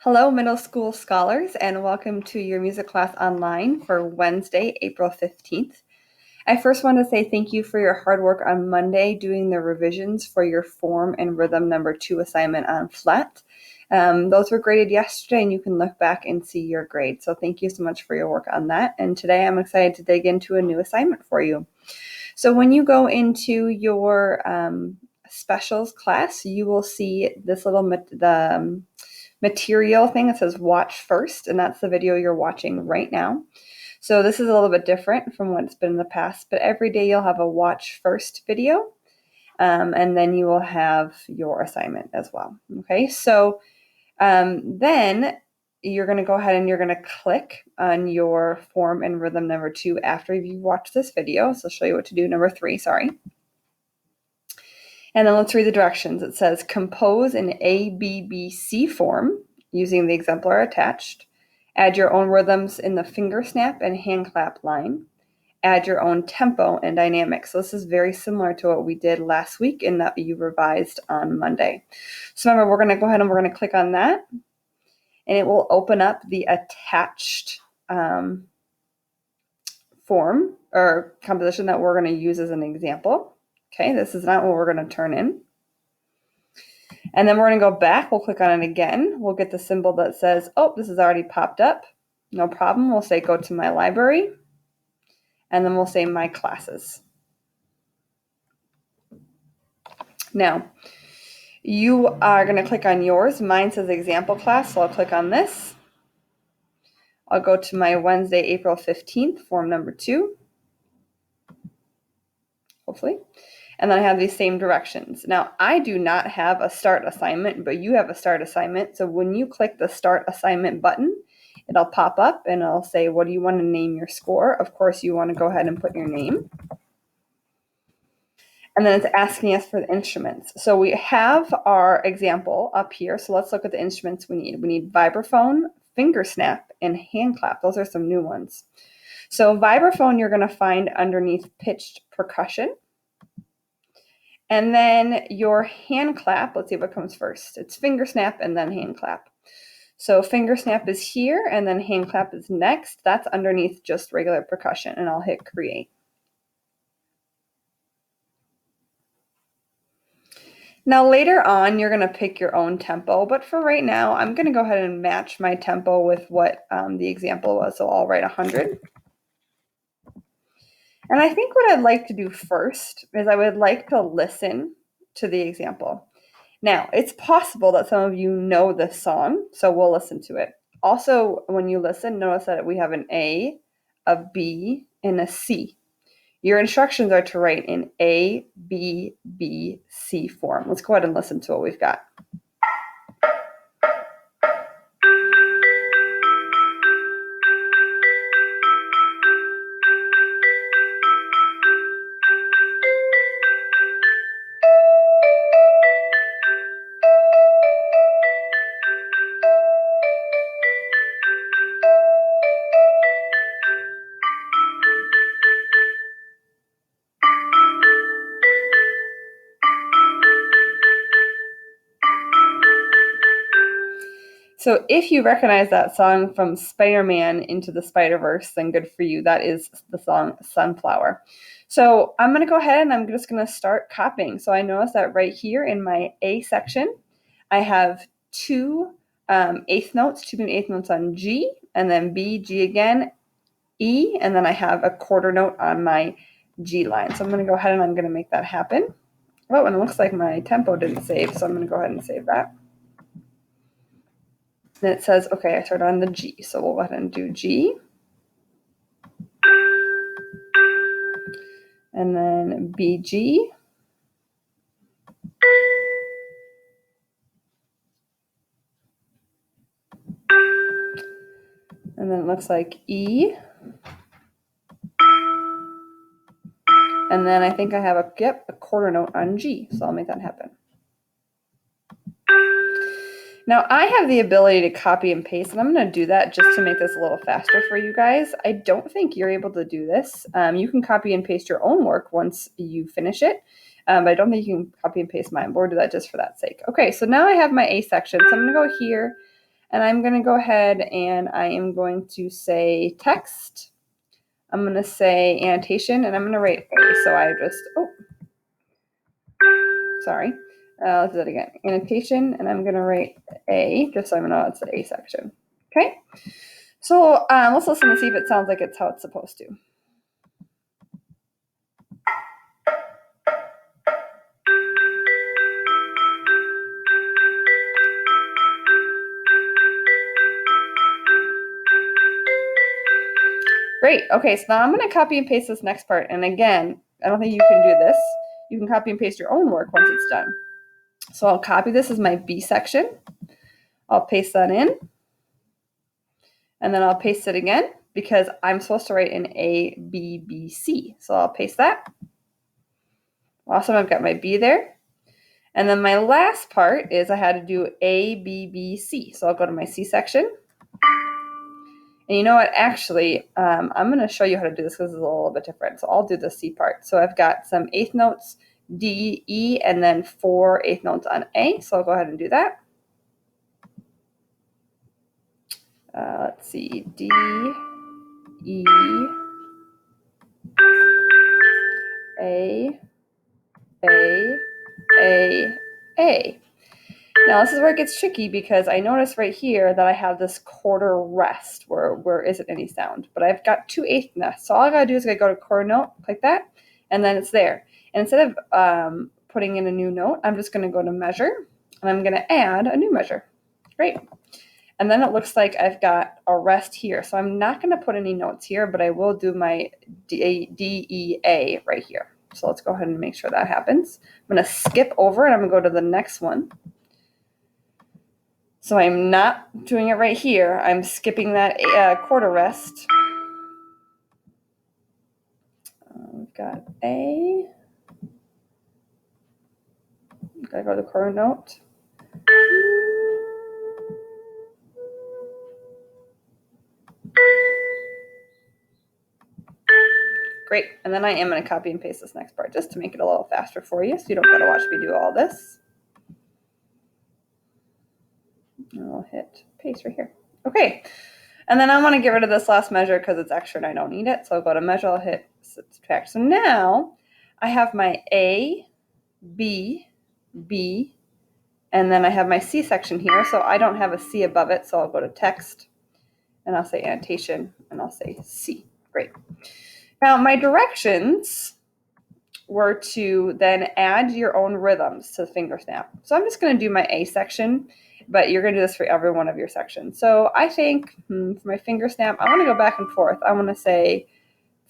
Hello, middle school scholars, and welcome to your music class online for Wednesday, April 15th. I first want to say thank you for your hard work on Monday doing the revisions for your form and rhythm number 2 assignment on flat. Those were graded yesterday, and you can look back and see your grade. So thank you so much for your work on that. And today I'm excited to dig into a new assignment for you. So when you go into your specials class, you will see this little material thing that says watch first, and that's the video you're watching right now. So this is a little bit different from what it's been in the past, but every day you'll have a watch first video, and then you will have your assignment as well. Okay, so then you're going to go ahead and you're going to click on your form and rhythm number 2 after you've watched this video. So I'll show you what to do. Number 3, sorry. And then let's read the directions. It says compose an ABBC form using the exemplar attached. Add your own rhythms in the finger snap and hand clap line. Add your own tempo and dynamics. So this is very similar to what we did last week and that you revised on Monday. So remember, we're going to go ahead and we're going to click on that, and it will open up the attached form or composition that we're going to use as an example. Okay, this is not what we're going to turn in. And then we're going to go back. We'll click on it again. We'll get the symbol that says, oh, this has already popped up. No problem. We'll say go to my library. And then we'll say my classes. Now, you are going to click on yours. Mine says example class, so I'll click on this. I'll go to my Wednesday, April 15th, form number 2. Hopefully. And then I have these same directions. Now, I do not have a start assignment, but you have a start assignment. So when you click the start assignment button, it'll pop up and it'll say, what do you want to name your score? Of course, you want to go ahead and put your name. And then it's asking us for the instruments. So we have our example up here. So let's look at the instruments we need. We need vibraphone, finger snap, and hand clap. Those are some new ones. So vibraphone you're going to find underneath pitched percussion. And then your hand clap, let's see what comes first. It's finger snap and then hand clap. So finger snap is here and then hand clap is next. That's underneath just regular percussion, and I'll hit create. Now later on, you're going to pick your own tempo, but for right now, I'm going to go ahead and match my tempo with what the example was. So I'll write 100. And I think what I'd like to do first is I would like to listen to the example. Now, it's possible that some of you know this song, so we'll listen to it. Also, when you listen, notice that we have an A, a B, and a C. Your instructions are to write in A, B, B, C form. Let's go ahead and listen to what we've got. So if you recognize that song from Spider-Man Into the Spider-Verse, then good for you. That is the song Sunflower. So I'm going to go ahead and I'm just going to start copying. So I notice that right here in my A section, I have 2 eighth notes, 2 eighth notes on G, and then B, G again, E, and then I have a quarter note on my G line. So I'm going to go ahead and I'm going to make that happen. Oh, and it looks like my tempo didn't save, so I'm going to go ahead and save that. Then it says, okay, I started on the G, so we'll go ahead and do G. And then BG. And then it looks like E. And then I think I have a quarter note on G, so I'll make that happen. Now I have the ability to copy and paste, and I'm going to do that just to make this a little faster for you guys. I don't think you're able to do this. You can copy and paste your own work once you finish it, but I don't think you can copy and paste mine. We'll do that just for that sake. Okay, so now I have my A section, so I'm going to go here. And I'm going to go ahead and I am going to say text. I'm going to say annotation, and I'm going to write A. So I just, sorry. Let's do that again. Annotation, and I'm going to write A, just so I know it's the A section. Okay? So let's listen and see if it sounds like it's how it's supposed to. Great. Okay, so now I'm going to copy and paste this next part. And again, I don't think you can do this. You can copy and paste your own work once it's done. So I'll copy this as my B section. I'll paste that in. And then I'll paste it again because I'm supposed to write an A, B, B, C. So I'll paste that. Awesome, I've got my B there. And then my last part is I had to do A, B, B, C. So I'll go to my C section. And you know what? Actually, I'm going to show you how to do this because it's a little bit different. So I'll do the C part. So I've got some eighth notes, D, E, and then 4 eighth notes on A. So I'll go ahead and do that. Let's see, D, E, A, A, A, A. Now this is where it gets tricky because I notice right here that I have this quarter rest where isn't any sound, but I've got 2 eighth notes. So all I gotta do is I go to quarter note, click that, and then it's there. And instead of putting in a new note, I'm just gonna go to measure, and I'm gonna add a new measure. Great. And then it looks like I've got a rest here. So I'm not gonna put any notes here, but I will do my D, E, A right here. So let's go ahead and make sure that happens. I'm gonna skip over and I'm gonna go to the next one. So I'm not doing it right here. I'm skipping that quarter rest. We've got A. Gotta go to the quarter note. Great. And then I am going to copy and paste this next part just to make it a little faster for you so you don't got to watch me do all this. And I'll hit paste right here. Okay. And then I want to get rid of this last measure because it's extra and I don't need it. So I'll go to measure, I'll hit subtract. So now I have my A, B, B, and then I have my C section here. So I don't have a C above it. So I'll go to text and I'll say annotation and I'll say C. Great. Now my directions were to then add your own rhythms to the finger snap. So I'm just going to do my A section, but you're going to do this for every one of your sections. So I think for my finger snap, I want to go back and forth. I want to say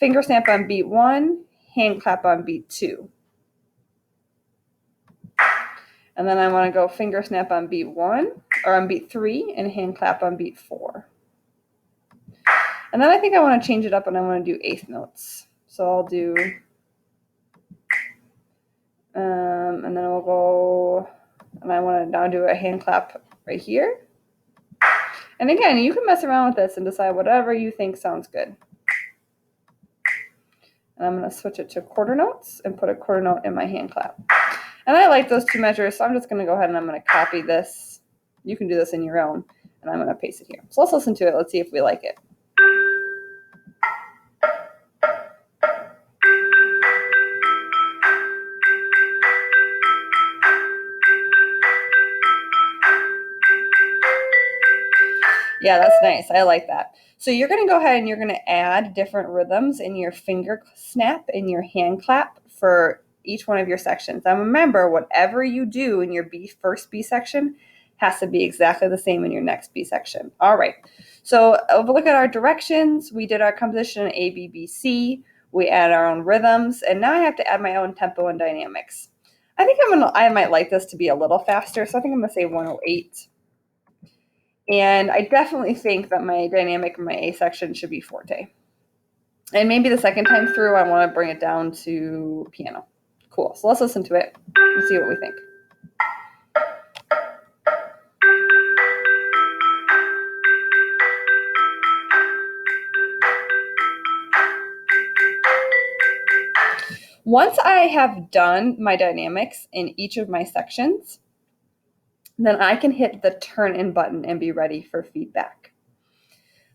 finger snap on beat 1, hand clap on beat 2. And then I want to go finger snap on beat 1 or on beat 3 and hand clap on beat 4. And then I think I want to change it up and I want to do eighth notes. So I'll do, and then we'll go, and I want to now do a hand clap right here. And again, you can mess around with this and decide whatever you think sounds good. And I'm going to switch it to quarter notes and put a quarter note in my hand clap. And I like those 2 measures, so I'm just going to go ahead and I'm going to copy this. You can do this in your own, and I'm going to paste it here. So let's listen to it. Let's see if we like it. Yeah, that's nice. I like that. So you're going to go ahead and you're going to add different rhythms in your finger snap and your hand clap for each one of your sections. And remember, whatever you do in your first B section has to be exactly the same in your next B section. All right. So look at our directions. We did our composition A, B, B, C. We add our own rhythms. And now I have to add my own tempo and dynamics. I think I might like this to be a little faster. So I think I'm going to say 108. And I definitely think that my dynamic in my A section should be forte. And maybe the second time through, I want to bring it down to piano. Cool. So let's listen to it and see what we think. Once I have done my dynamics in each of my sections, Then I can hit the turn in button and be ready for feedback.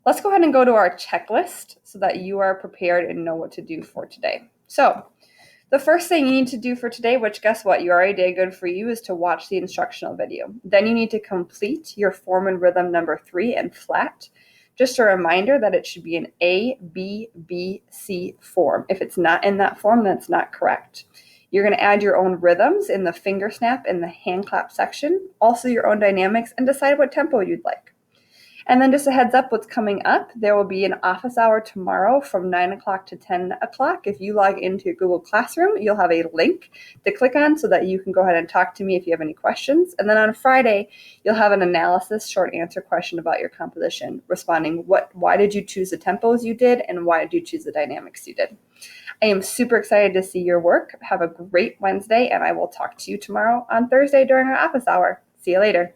Let's go ahead and go to our checklist so that you are prepared and know what to do for today. So the first thing you need to do for today, which guess what, you already did good for you, is to watch the instructional video. Then you need to complete your form and rhythm number 3 in flat. Just a reminder that it should be an A, B, B, C form. If it's not in that form, then it's not correct. You're going to add your own rhythms in the finger snap and the hand clap section, also your own dynamics, and decide what tempo you'd like. And then just a heads up what's coming up. There will be an office hour tomorrow from 9 o'clock to 10 o'clock. If you log into Google Classroom, you'll have a link to click on so that you can go ahead and talk to me if you have any questions. And then on Friday, you'll have an analysis short answer question about your composition, responding why did you choose the tempos you did and why did you choose the dynamics you did. I am super excited to see your work. Have a great Wednesday, and I will talk to you tomorrow on Thursday during our office hour. See you later.